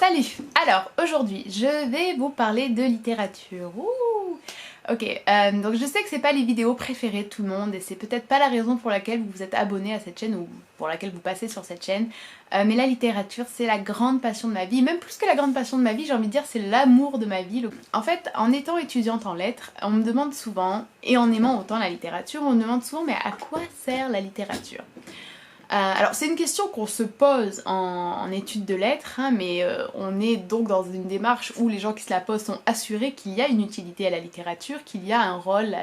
Salut! Alors aujourd'hui je vais vous parler de littérature. Ouh. Ok, donc je sais que c'est pas les vidéos préférées de tout le monde et c'est peut-être pas la raison pour laquelle vous vous êtes abonné à cette chaîne ou pour laquelle vous passez sur cette chaîne, mais la littérature c'est la grande passion de ma vie, même plus que la grande passion de ma vie, j'ai envie de dire c'est l'amour de ma vie. En fait, en étant étudiante en lettres, on me demande souvent, et en aimant autant la littérature, on me demande souvent mais à quoi sert la littérature? Alors c'est une question qu'on se pose en études de lettres, hein, mais on est donc dans une démarche où les gens qui se la posent sont assurés qu'il y a une utilité à la littérature, qu'il y a un rôle,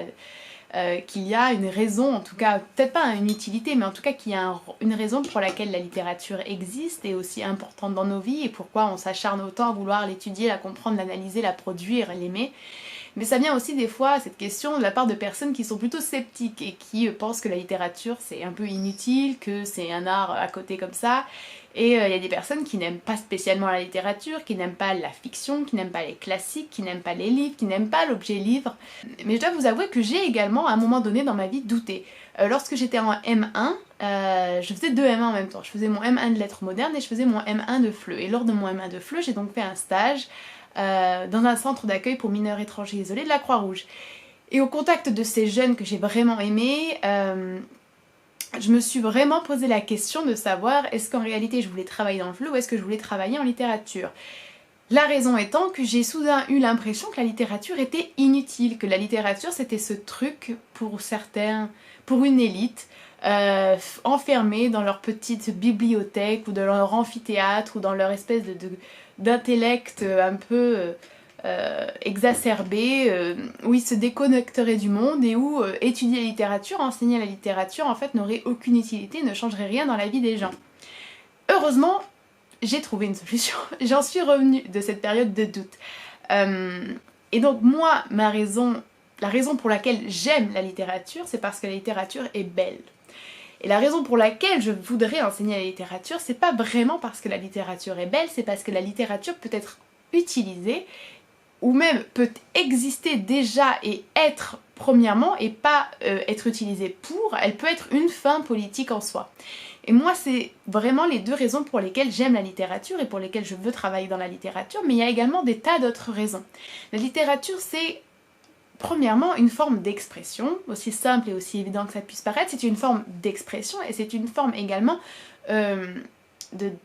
qu'il y a une raison, en tout cas, peut-être pas une utilité, mais en tout cas qu'il y a une raison pour laquelle la littérature existe et aussi importante dans nos vies et pourquoi on s'acharne autant à vouloir l'étudier, la comprendre, l'analyser, la produire, l'aimer. Mais ça vient aussi des fois, cette question, de la part de personnes qui sont plutôt sceptiques et qui pensent que la littérature c'est un peu inutile, que c'est un art à côté comme ça. Et il y a des personnes qui n'aiment pas spécialement la littérature, qui n'aiment pas la fiction, qui n'aiment pas les classiques, qui n'aiment pas les livres, qui n'aiment pas l'objet livre. Mais je dois vous avouer que j'ai également à un moment donné dans ma vie douté. Lorsque j'étais en M1, je faisais deux M1 en même temps. Je faisais mon M1 de lettres modernes et je faisais mon M1 de FLE. Et lors de mon M1 de FLE, j'ai donc fait un stage dans un centre d'accueil pour mineurs étrangers isolés de la Croix-Rouge. Et au contact de ces jeunes que j'ai vraiment aimés, je me suis vraiment posé la question de savoir est-ce qu'en réalité je voulais travailler dans le FLE ou est-ce que je voulais travailler en littérature. La raison étant que j'ai soudain eu l'impression que la littérature était inutile, que la littérature c'était ce truc pour certains, pour une élite, enfermés dans leur petite bibliothèque ou dans leur amphithéâtre ou dans leur espèce d'intellect un peu exacerbé, où ils se déconnecteraient du monde et où étudier la littérature, enseigner la littérature en fait n'aurait aucune utilité, ne changerait rien dans la vie des gens. Heureusement, j'ai trouvé une solution, j'en suis revenue de cette période de doute. Et donc moi, la raison pour laquelle j'aime la littérature, c'est parce que la littérature est belle. Et la raison pour laquelle je voudrais enseigner la littérature, c'est pas vraiment parce que la littérature est belle, c'est parce que la littérature peut être utilisée, ou même peut exister déjà et être premièrement, et pas être utilisée pour, elle peut être une fin politique en soi. Et moi, c'est vraiment les deux raisons pour lesquelles j'aime la littérature et pour lesquelles je veux travailler dans la littérature, mais il y a également des tas d'autres raisons. La littérature, c'est premièrement une forme d'expression, aussi simple et aussi évident que ça puisse paraître, c'est une forme d'expression et c'est une forme également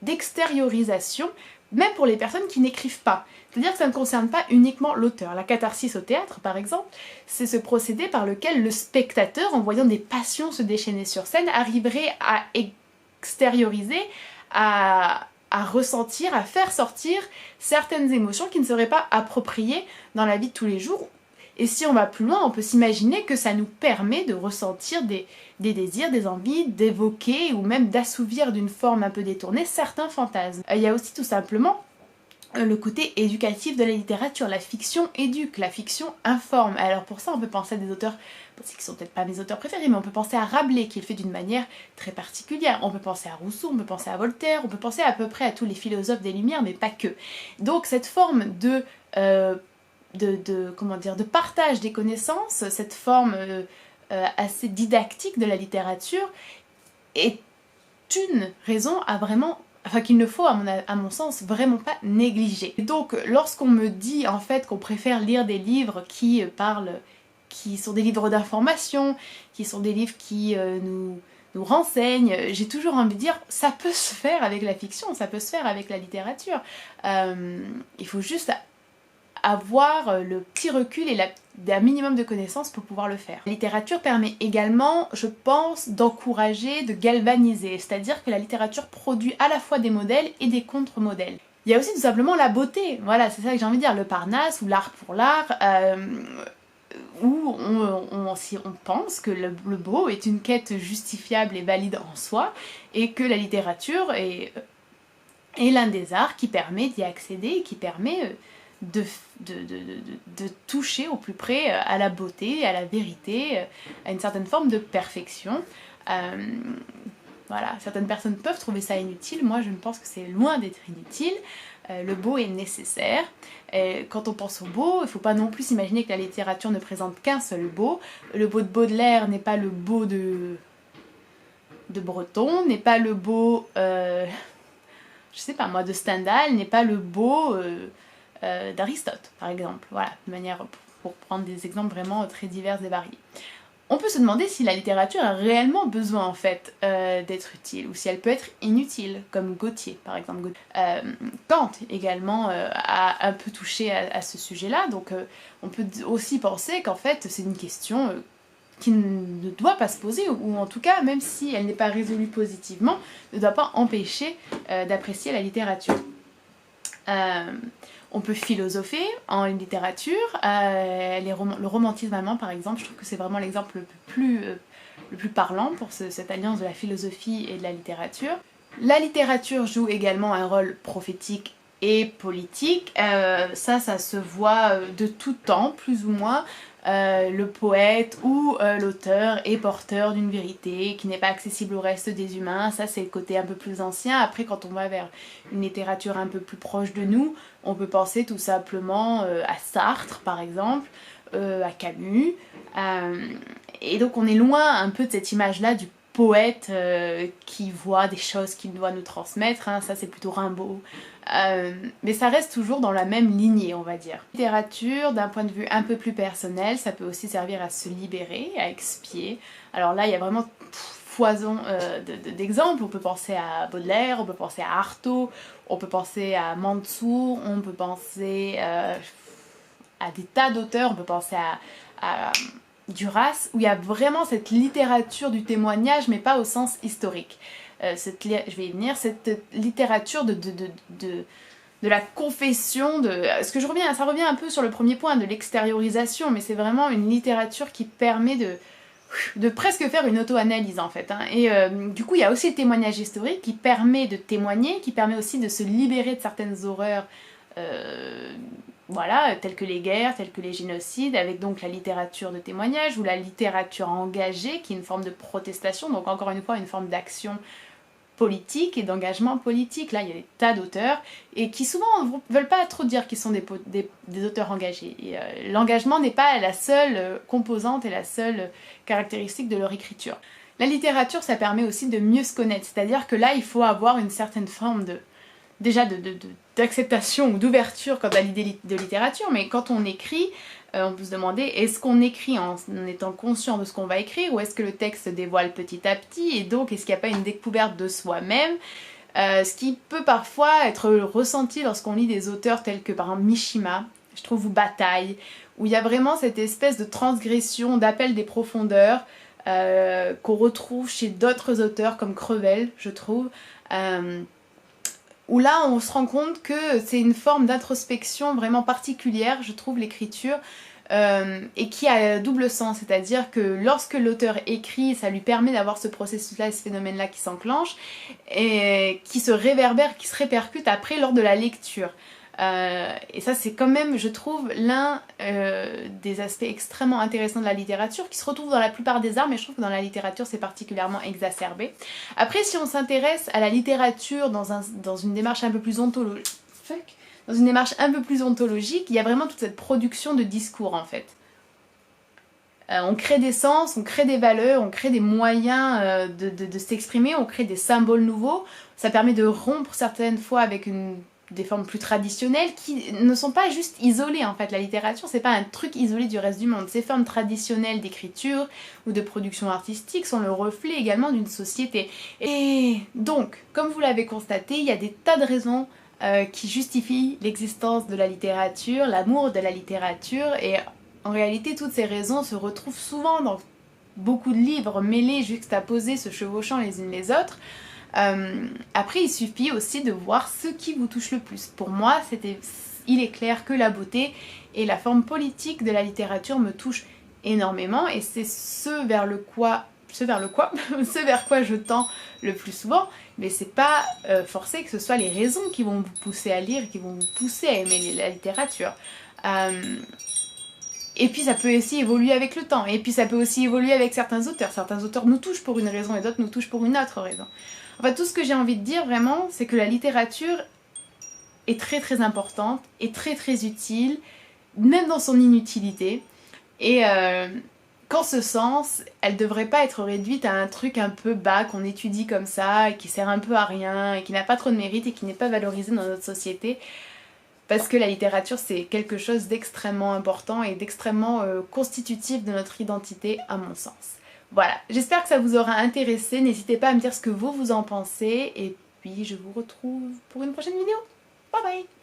d'extériorisation, même pour les personnes qui n'écrivent pas. C'est-à-dire que ça ne concerne pas uniquement l'auteur. La catharsis au théâtre, par exemple, c'est ce procédé par lequel le spectateur, en voyant des passions se déchaîner sur scène, arriverait à extérioriser, à ressentir, à faire sortir certaines émotions qui ne seraient pas appropriées dans la vie de tous les jours. Et si on va plus loin, on peut s'imaginer que ça nous permet de ressentir des désirs, des envies, d'évoquer ou même d'assouvir d'une forme un peu détournée certains fantasmes. Il y a aussi tout simplement le côté éducatif de la littérature. La fiction éduque, la fiction informe. Alors pour ça on peut penser à des auteurs, qui sont peut-être pas mes auteurs préférés, mais on peut penser à Rabelais qui le fait d'une manière très particulière. On peut penser à Rousseau, on peut penser à Voltaire, on peut penser à peu près à tous les philosophes des Lumières, mais pas que. Donc cette forme de partage des connaissances, cette forme assez didactique de la littérature est une raison à vraiment, qu'il ne faut à mon sens vraiment pas négliger. Et donc lorsqu'on me dit en fait qu'on préfère lire des livres qui sont des livres d'information, qui sont des livres qui nous renseignent, j'ai toujours envie de dire ça peut se faire avec la fiction, ça peut se faire avec la littérature. Il faut juste avoir le petit recul et un minimum de connaissances pour pouvoir le faire. La littérature permet également, je pense, d'encourager, de galvaniser, c'est-à-dire que la littérature produit à la fois des modèles et des contre-modèles. Il y a aussi tout simplement la beauté, voilà, c'est ça que j'ai envie de dire, le Parnasse ou l'art pour l'art, où on pense que le beau est une quête justifiable et valide en soi, et que la littérature est l'un des arts qui permet d'y accéder, qui permet de toucher au plus près à la beauté, à la vérité, à une certaine forme de perfection. Voilà, certaines personnes peuvent trouver ça inutile, moi je ne pense que c'est loin d'être inutile. Le beau est nécessaire. Quand on pense au beau, il ne faut pas non plus s'imaginer que la littérature ne présente qu'un seul beau. Le beau de Baudelaire n'est pas le beau de Breton, n'est pas le beau je sais pas moi, de Stendhal n'est pas le beau d'Aristote, par exemple. Voilà, de manière, pour prendre des exemples vraiment très divers et variés. On peut se demander si la littérature a réellement besoin en fait d'être utile, ou si elle peut être inutile, comme Gautier par exemple. Kant également a un peu touché à ce sujet-là, donc on peut aussi penser qu'en fait c'est une question qui ne doit pas se poser, ou en tout cas, même si elle n'est pas résolue positivement, ne doit pas empêcher d'apprécier la littérature. On peut philosopher en littérature, le romantisme allemand par exemple, je trouve que c'est vraiment l'exemple le plus parlant pour cette alliance de la philosophie et de la littérature. La littérature joue également un rôle prophétique et politique, ça se voit de tout temps, plus ou moins. Le poète ou l'auteur est porteur d'une vérité qui n'est pas accessible au reste des humains, ça c'est le côté un peu plus ancien. Après quand on va vers une littérature un peu plus proche de nous, on peut penser tout simplement à Sartre par exemple, à Camus, et donc on est loin un peu de cette image-là du poète qui voit des choses qu'il doit nous transmettre, hein, ça c'est plutôt Rimbaud. Mais ça reste toujours dans la même lignée, on va dire. Littérature, d'un point de vue un peu plus personnel, ça peut aussi servir à se libérer, à expier. Alors là, il y a vraiment foison d'exemples. On peut penser à Baudelaire, on peut penser à Artaud, on peut penser à Mansour, on peut penser à des tas d'auteurs, on peut penser à Duras, où il y a vraiment cette littérature du témoignage, mais pas au sens historique. Je vais y venir, cette littérature de la confession, ça revient un peu sur le premier point, de l'extériorisation, mais c'est vraiment une littérature qui permet de presque faire une auto-analyse en fait. Hein. Et du coup, il y a aussi le témoignage historique qui permet de témoigner, qui permet aussi de se libérer de certaines horreurs, voilà, telles que les guerres, telles que les génocides, avec donc la littérature de témoignage ou la littérature engagée, qui est une forme de protestation, donc encore une fois une forme d'action politique et d'engagement politique. Là, il y a des tas d'auteurs et qui souvent ne veulent pas trop dire qu'ils sont des auteurs engagés. L'engagement n'est pas la seule composante et la seule caractéristique de leur écriture. La littérature, ça permet aussi de mieux se connaître, c'est-à-dire que là, il faut avoir une certaine forme d'acceptation ou d'ouverture quant à l'idée de littérature, mais quand on écrit, on peut se demander, est-ce qu'on écrit en étant conscient de ce qu'on va écrire, ou est-ce que le texte se dévoile petit à petit, et donc est-ce qu'il n'y a pas une découverte de soi-même, ce qui peut parfois être ressenti lorsqu'on lit des auteurs tels que par exemple Mishima, je trouve, ou Bataille, où il y a vraiment cette espèce de transgression, d'appel des profondeurs, qu'on retrouve chez d'autres auteurs comme Crevel, je trouve, où là on se rend compte que c'est une forme d'introspection vraiment particulière, je trouve, l'écriture, et qui a double sens, c'est-à-dire que lorsque l'auteur écrit, ça lui permet d'avoir ce processus-là et ce phénomène-là qui s'enclenche, et qui se réverbère, qui se répercute après lors de la lecture. Et ça c'est quand même, je trouve, l'un des aspects extrêmement intéressants de la littérature, qui se retrouve dans la plupart des arts, mais je trouve que dans la littérature c'est particulièrement exacerbé. Après, si on s'intéresse à la littérature dans une démarche un peu plus ontologique, il y a vraiment toute cette production de discours en fait. On crée des sens, on crée des valeurs, on crée des moyens de s'exprimer, on crée des symboles nouveaux, ça permet de rompre certaines fois avec des formes plus traditionnelles qui ne sont pas juste isolées en fait. La littérature, c'est pas un truc isolé du reste du monde. Ces formes traditionnelles d'écriture ou de production artistique sont le reflet également d'une société. Et donc, comme vous l'avez constaté, il y a des tas de raisons qui justifient l'existence de la littérature, l'amour de la littérature, et en réalité toutes ces raisons se retrouvent souvent dans beaucoup de livres mêlés, juxtaposés, se chevauchant les unes les autres. Après, il suffit aussi de voir ce qui vous touche le plus. Pour moi, il est clair que la beauté et la forme politique de la littérature me touchent énormément, et c'est ce vers quoi je tends le plus souvent, mais c'est pas forcé que ce soit les raisons qui vont vous pousser à lire, qui vont vous pousser à aimer la littérature. Et puis ça peut aussi évoluer avec le temps, et puis ça peut aussi évoluer avec certains auteurs. Certains auteurs nous touchent pour une raison et d'autres nous touchent pour une autre raison. Enfin, tout ce que j'ai envie de dire vraiment, c'est que la littérature est très très importante, et très très utile, même dans son inutilité. Et qu'en ce sens, elle devrait pas être réduite à un truc un peu bas qu'on étudie comme ça, et qui sert un peu à rien, et qui n'a pas trop de mérite, et qui n'est pas valorisé dans notre société. Parce que la littérature, c'est quelque chose d'extrêmement important et d'extrêmement constitutif de notre identité, à mon sens. Voilà, j'espère que ça vous aura intéressé. N'hésitez pas à me dire ce que vous en pensez. Et puis, je vous retrouve pour une prochaine vidéo. Bye bye!